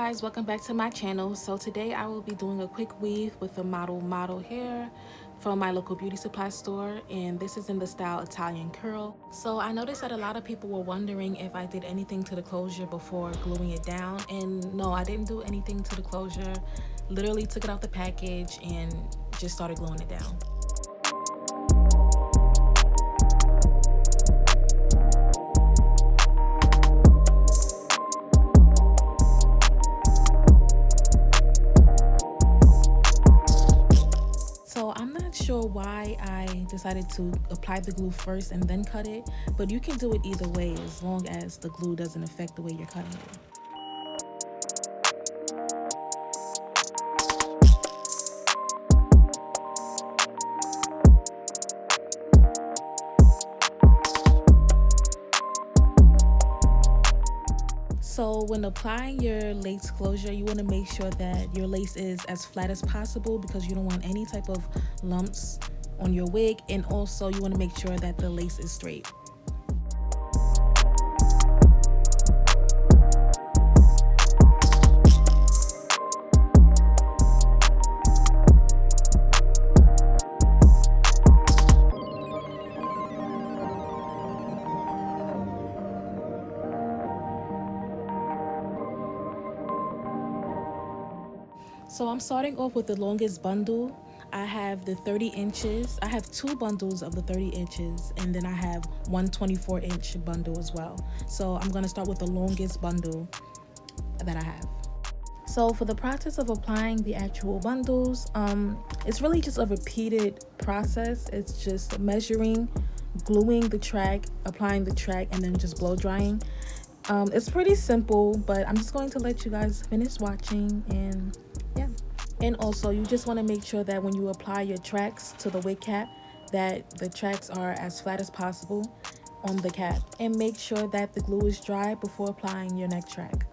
guys, welcome back to my channel. So today I will be doing a quick weave with the model hair from my local beauty supply store, and this is in the style Italian curl. So I noticed that a lot of people were wondering if I did anything to the closure before gluing it down, and no, I didn't do anything to the closure. Literally took it out the package and just started gluing it down. So I'm not sure why I decided to apply the glue first and then cut it, but you can do it either way as long as the glue doesn't affect the way you're cutting it. So when applying your lace closure, you want to make sure that your lace is as flat as possible because you don't want any type of lumps on your wig, and also you want to make sure that the lace is straight. So I'm starting off with the longest bundle. I have the 30 inches. I have two bundles of the 30 inches, and then I have one 24-inch bundle as well. So I'm going to start with the longest bundle that I have. So for the process of applying the actual bundles, it's really just a repeated process. It's just measuring, gluing the track, applying the track, and then just blow drying. It's pretty simple, but I'm just going to let you guys finish watching, and yeah. And also, you just want to make sure that when you apply your tracks to the wig cap, that the tracks are as flat as possible on the cap, and make sure that the glue is dry before applying your next track.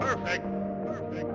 Perfect. Perfect.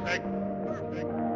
Perfect. Perfect.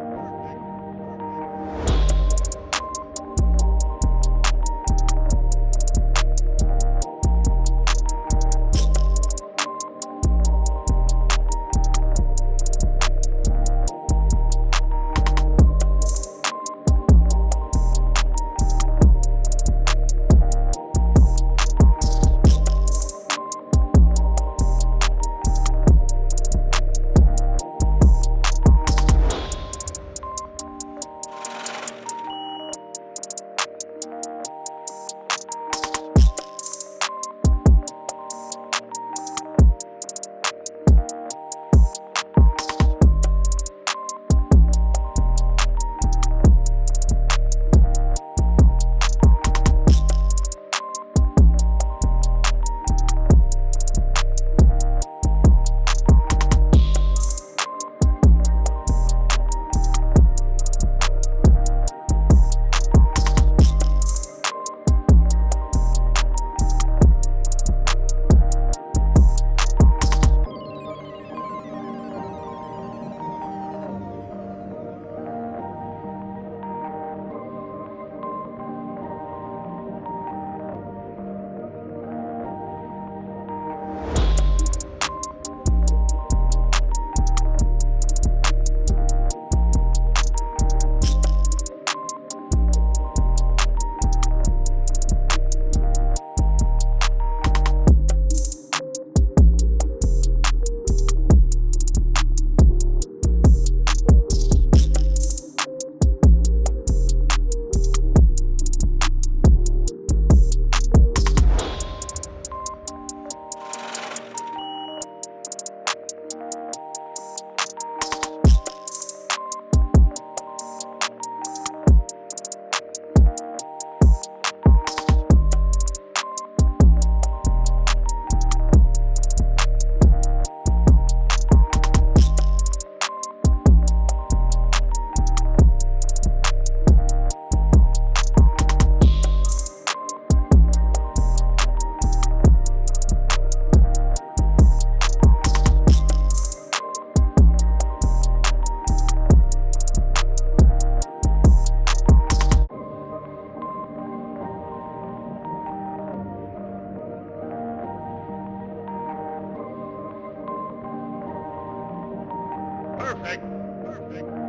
Perfect. Perfect.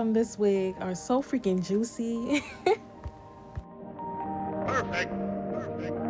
on this wig are so freaking juicy. Perfect. Perfect.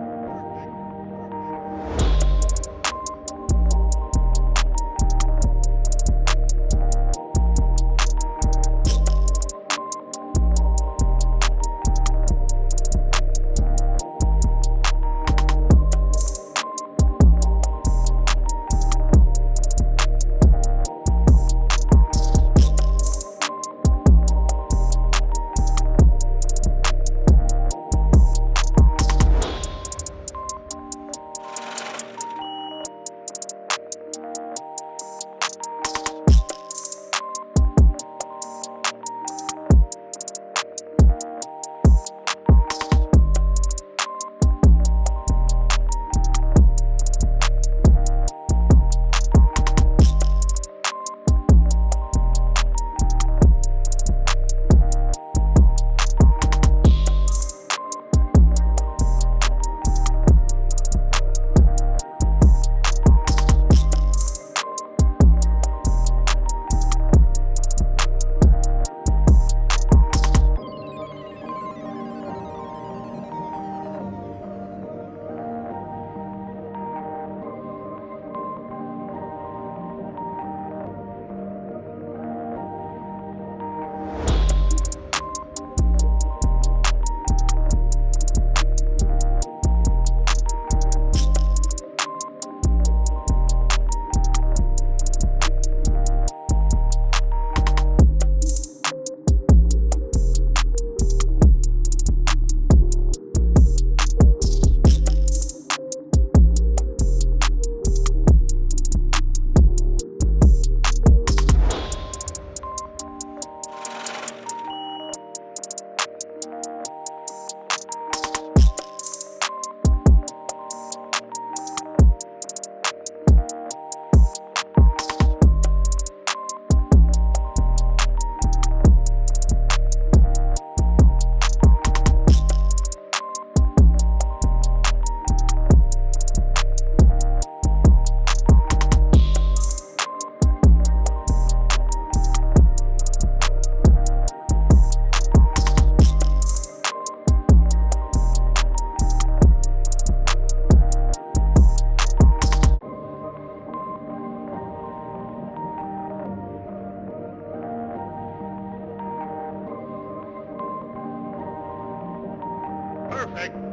Perfect.